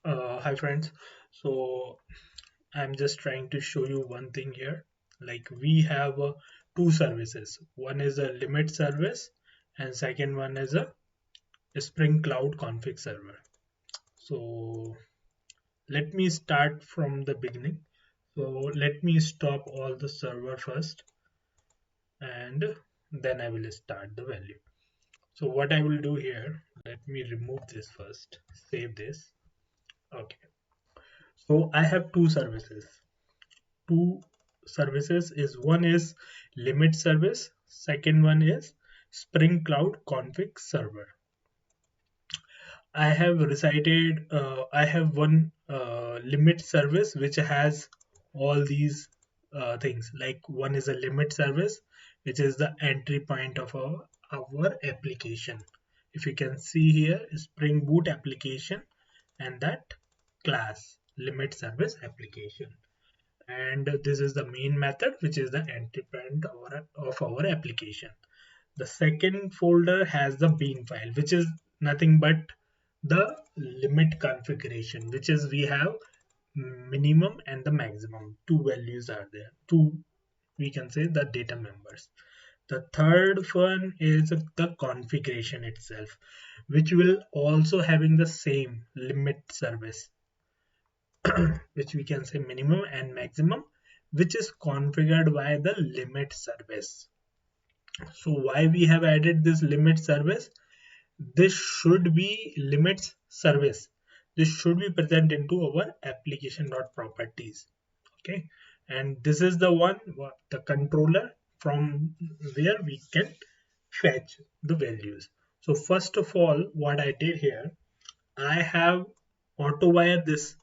Hi friends. So I'm just trying to show you one thing here. Like we have two services. One is a limit service and second one is a Spring Cloud config server. So let me start from the beginning. So let me stop all the server first and then I will start the value. So what I will do here, let me remove this first, save this. Okay. So I have two services is one is limit service, second one is Spring Cloud config server. I have one limit service which has all these things. Like one is a limit service which is the entry point of our application. If you can see here, Spring Boot application and that class limit service application, and this is the main method which is the entry point of our application. The second folder has the bean file, which is nothing but the limit configuration, which is we have minimum and the maximum. Two values are there, two, we can say, the data members. The third one is the configuration itself, which will also having the same limit service, which we can say minimum and maximum, which is configured by the limit service. So why we have added this limit service? This should be limits service. This should be present into our application.properties. Okay, and this is the one, the controller from where we can fetch the values. So first of all, what I did here, I have auto wire this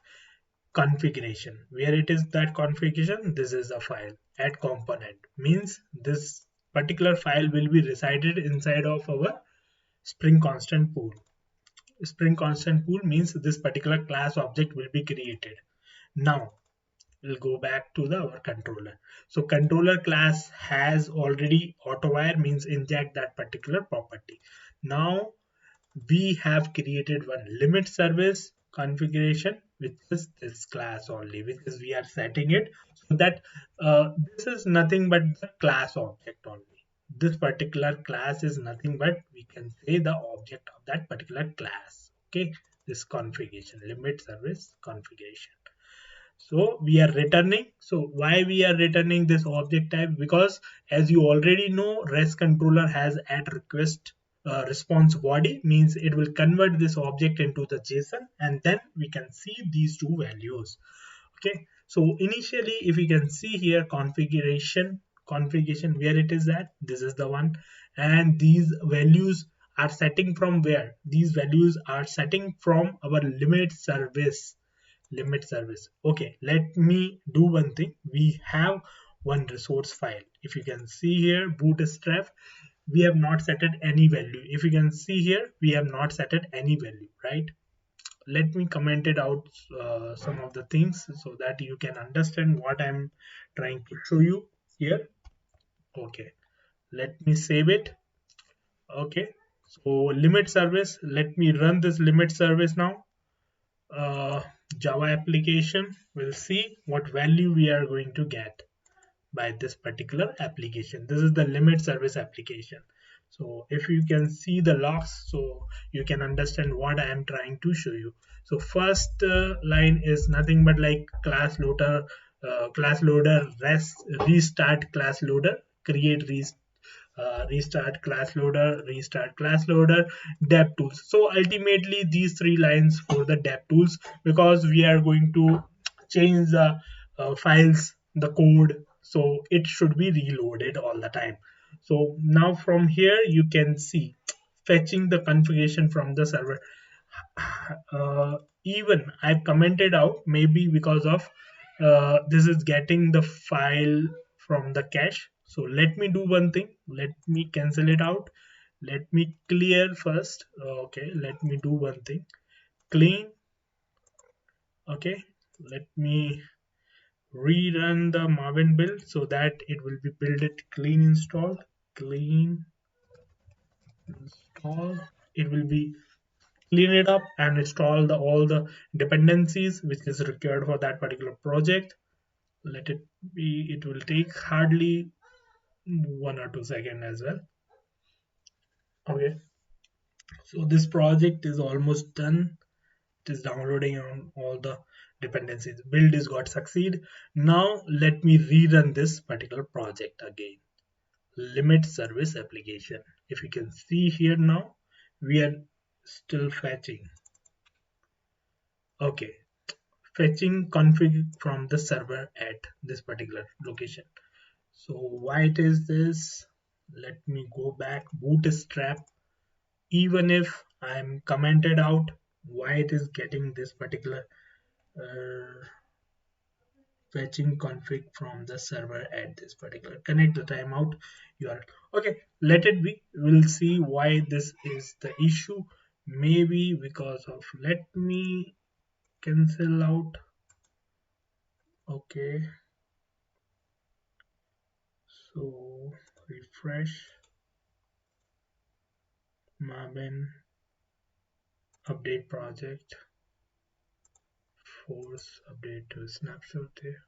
configuration. Where it is that configuration, this is a file. Add component means this particular file will be resided inside of our Spring Constant pool. Spring Constant pool means this particular class object will be created. Now we'll go back to our controller. So controller class has already auto-wire, means inject that particular property. Now we have created one limit service configuration, which is this class only, which is we are setting it so that this is nothing but the class object only. This particular class is nothing but, we can say, the object of that particular class. Okay, this configuration, limit service configuration. So we are returning. So why we are returning this object type? Because as you already know, REST controller has add request response body, means it will convert this object into the JSON, and then we can see these two values. Okay, so initially if you can see here, configuration where it is at, this is the one, and these values are setting from where? These values are setting from our limit service. Okay, let me do one thing. We have one resource file. If you can see here, bootstrap, we have not set it any value. If you can see here, we have not set it any value, right? Let me comment it out, some of the things, so that you can understand what I'm trying to show you here. Okay, let me save it. Okay, so limit service, let me run this limit service now. uh, Java application, we'll see what value we are going to get by this particular application. This is the limit service application. So if you can see the logs, so you can understand what I am trying to show you. So first line is nothing but like class loader restart class loader, create restart class loader, dev tools. So ultimately these three lines for the dev tools, because we are going to change the files, the code, so it should be reloaded all the time. So now from here you can see fetching the configuration from the server. Even I've commented out, maybe because of this is getting the file from the cache. So let me do one thing, let me cancel it out, let me clear first. Okay, let me do one thing, clean. Okay, let me rerun the Maven build so that it will be build it clean install, clean install. It will be clean it up and install all the dependencies which is required for that particular project. Let it be, it will take hardly 1 or 2 seconds as well. Okay, so this project is almost done. It is downloading on all the dependencies. Build is got succeed. Now let me rerun this particular project again. Limit service application. If you can see here now, we are still fetching. Okay, fetching config from the server at this particular location. So why it is this? Let me go back. Bootstrap. Even if I'm commented out, why it is getting this particular uh, fetching config from the server at this particular connect the timeout URL. Okay, let it be. We'll see why this is the issue. Maybe because of, let me cancel out. Okay, so refresh Maven update project, force update to snapshot there.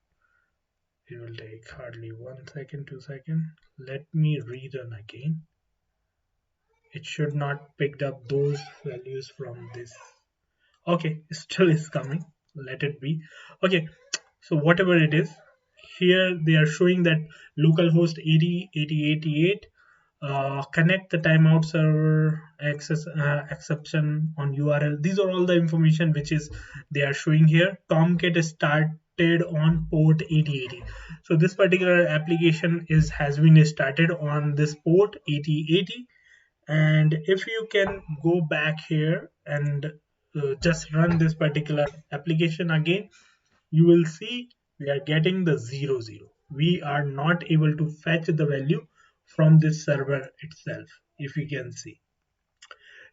It will take hardly 1 second, 2 seconds. Let me rerun again. It should not picked up those values from this. Okay, still is coming. Let it be. Okay, so whatever it is, here they are showing that localhost 80 80 88 connect the timeout server access exception on URL. These are all the information which is they are showing here. Tomcat started on port 8080. So this particular application is has been started on this port 8080. And if you can go back here and just run this particular application again, you will see we are getting the 00. We are not able to fetch the value from this server itself. If you can see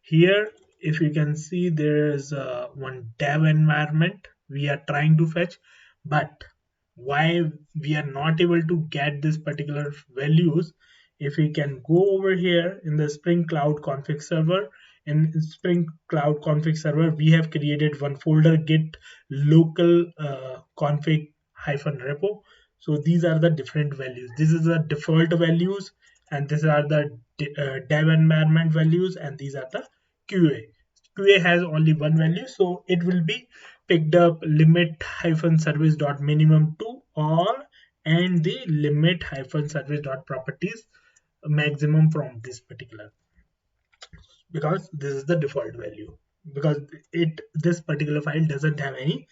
here, if you can see, there is one dev environment we are trying to fetch, but why we are not able to get this particular values. If we can go over here in the Spring Cloud config server, in Spring Cloud config server we have created one folder, git local config hyphen repo. So these are the different values. This is the default values, and these are the dev environment values, and these are the QA. QA has only one value, so it will be picked up limit hyphen service dot minimum to all, and the limit hyphen service dot properties maximum from this particular, because this is the default value, because it this particular file doesn't have any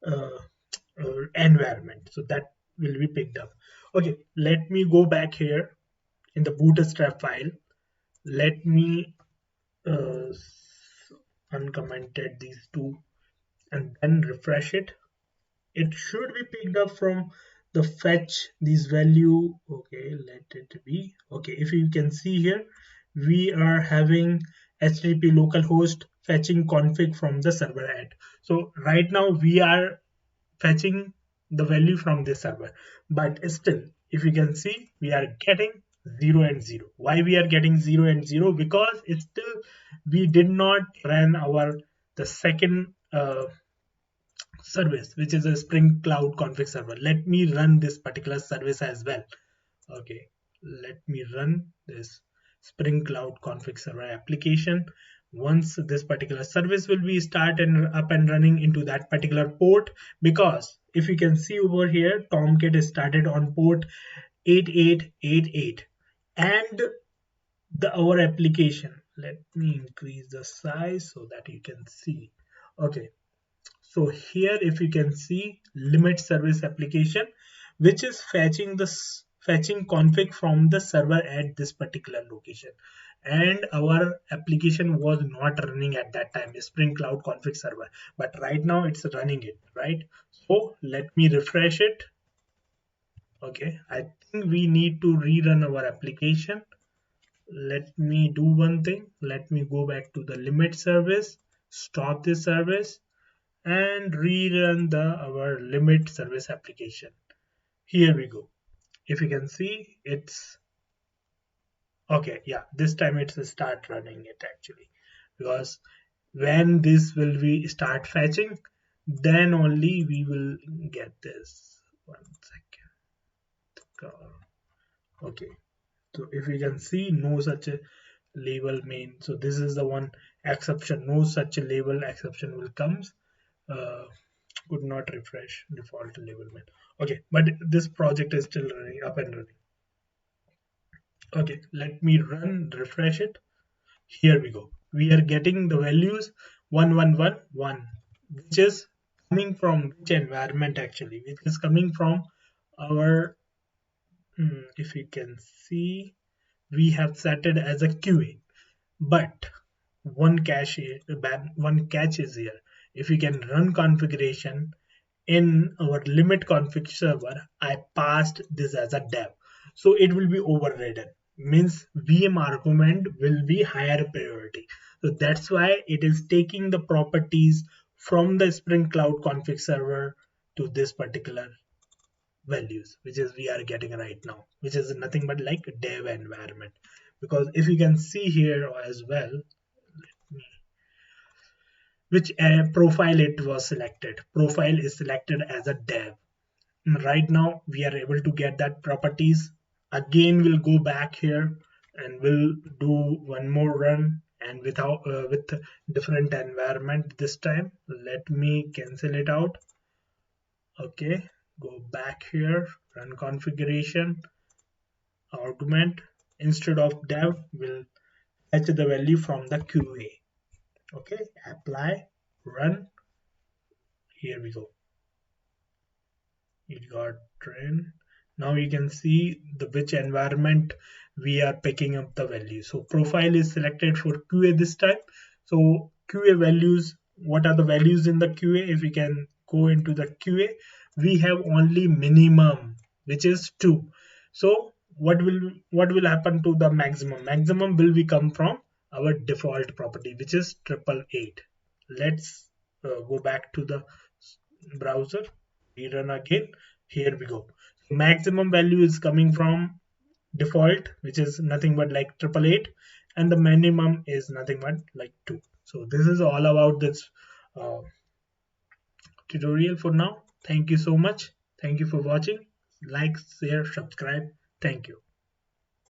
uh, environment, so that will be picked up. Okay, let me go back here in the bootstrap file. Let me uh, uncommented these two and then refresh it. It should be picked up from the fetch these value. Okay, let it be. Okay, if you can see here, we are having HTTP localhost fetching config from the server ad. So right now we are fetching the value from this server, but still if you can see, we are getting 0 and 0. Why we are getting 0 and 0? Because it's still we did not run our the second service, which is a Spring Cloud config server. Let me run this particular service as well. Okay, let me run this Spring Cloud config server application. Once this particular service will be start and up and running into that particular port, because if you can see over here, Tomcat is started on port 8888, and the our application. Let me increase the size so that you can see. Okay, so here if you can see limit service application, which is fetching fetching config from the server at this particular location, and our application was not running at that time, Spring Cloud config server, but right now it's running it, right? So let me refresh it. Okay, I think we need to rerun our application. Let me do one thing. Let me go back to the limit service, stop this service, and rerun the our limit service application. Here we go. If you can see, it's okay. Yeah, this time it's start running it actually, because When this will we start fetching, then only we will get this. One second. Okay, so if we can see, no such a label main. So this is the one exception. No such a label exception will comes. Uh, could not refresh default label main. Okay, but this project is still running up and running. Okay, let me refresh it. Here we go. We are getting the values 1111, which is coming from which environment actually? Which is coming from our, if you can see, we have set it as a QA. But one catch is here. If we can run configuration in our limit config server, I passed this as a dev. So it will be overridden. Means VM argument will be higher priority. So that's why it is taking the properties from the Spring Cloud config server to this particular values, which is we are getting right now, which is nothing but like dev environment. Because if you can see here as well, which profile it was selected. Profile is selected as a dev. Right now we are able to get that properties. Again we'll go back here and we'll do one more run, and with different environment this time. Let me cancel it out. Okay, go back here, run configuration, argument. Instead of dev, we'll fetch the value from the QA. Okay, apply, run. Here we go. It got trained. Now you can see the which environment we are picking up the value. So profile is selected for QA this time. So QA values, what are the values in the QA? If we can go into the QA, we have only minimum, which is 2. So what will happen to the maximum? Maximum will be come from our default property, which is 888. Let's go back to the browser, rerun again. Here we go. Maximum value is coming from default, which is nothing but like 888, and the minimum is nothing but like 2. So this is all about this uh, tutorial for now. Thank you so much. Thank you for watching. Like, share, subscribe. Thank you.